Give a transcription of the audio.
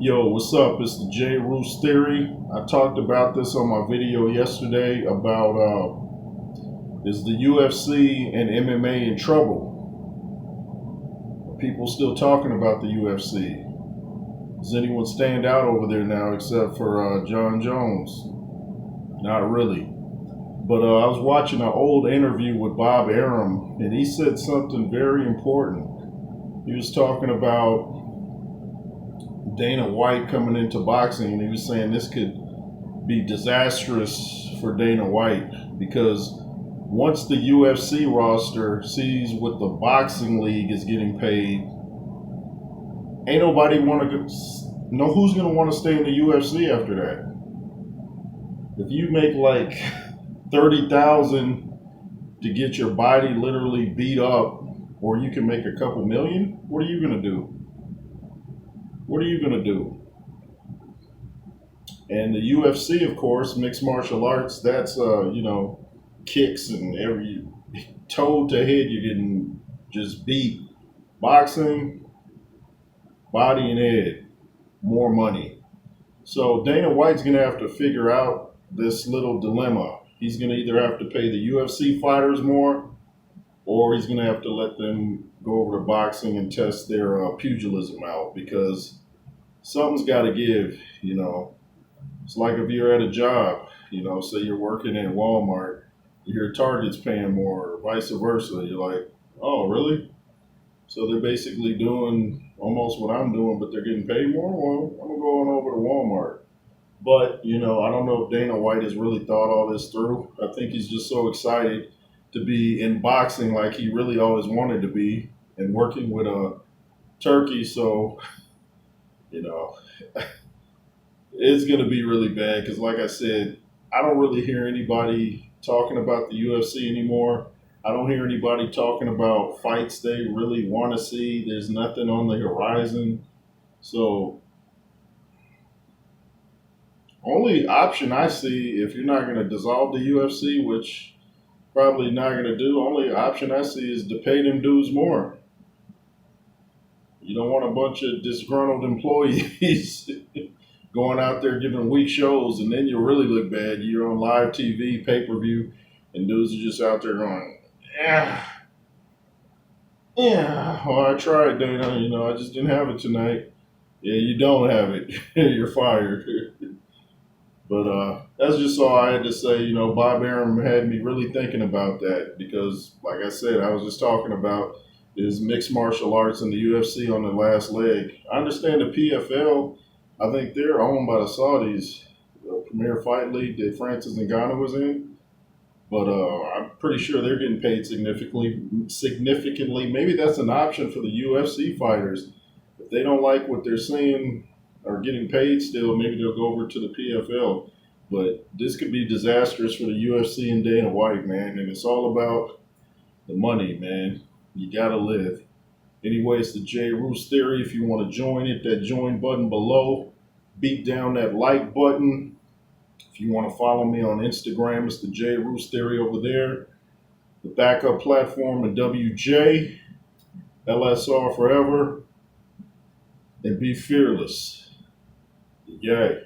Yo, what's up? It's the J. Roos Theory. I talked about this on my video yesterday about is the UFC and MMA in trouble? Are people still talking about the UFC? Does anyone stand out over there now except for John Jones? Not really. But I was watching an old interview with Bob Arum, and he said something very important. He was talking about Dana White coming into boxing, and he was saying this could be disastrous for Dana White because once the UFC roster sees what the boxing league is getting paid, ain't nobody want to know who's going to want to stay in the UFC after that. If you make like $30,000 to get your body literally beat up, or you can make a couple million, what are you going to do? What are you going to do? And the UFC, of course, mixed martial arts, that's, kicks and every toe to head, you're getting just beat. Boxing, body and head, more money. So Dana White's going to have to figure out this little dilemma. He's going to either have to pay the UFC fighters more, or he's going to have to let them go over to boxing and test their pugilism out, because something's got to give. It's like if you're at a job, say you're working at Walmart, your Target's paying more, or vice versa. You're like, oh, really? So they're basically doing almost what I'm doing, but they're getting paid more? Well, I'm going over to Walmart. But, I don't know if Dana White has really thought all this through. I think he's just so excited to be in boxing like he really always wanted to be, and working with a turkey. So, it's going to be really bad because, like I said, I don't really hear anybody talking about the UFC anymore. I don't hear anybody talking about fights they really want to see. There's nothing on the horizon. So, only option I see, if you're not going to dissolve the UFC, which probably not going to do, only option I see is to pay them dudes more. You don't want a bunch of disgruntled employees going out there giving weak shows, and then you'll really look bad. You're on live TV, pay-per-view, and dudes are just out there going, yeah, well, I tried, Dana, I just didn't have it tonight. Yeah, you don't have it. You're fired. But that's just all I had to say. Bob Arum had me really thinking about that because, like I said, I was just talking about is mixed martial arts and the UFC on the last leg. I understand the PFL, I think they're owned by the Saudis, the Premier Fight League that Francis Ngannou was in. But I'm pretty sure they're getting paid significantly. Maybe that's an option for the UFC fighters. If they don't like what they're seeing or getting paid still, maybe they'll go over to the PFL. But this could be disastrous for the UFC and Dana White, man. And it's all about the money, man. You got to live. Anyway, it's the J. Roos Theory. If you want to join, hit that join button below. Beat down that like button. If you want to follow me on Instagram, it's the J. Roos Theory over there. The backup platform, the WJ, LSR forever. And be fearless. Yay.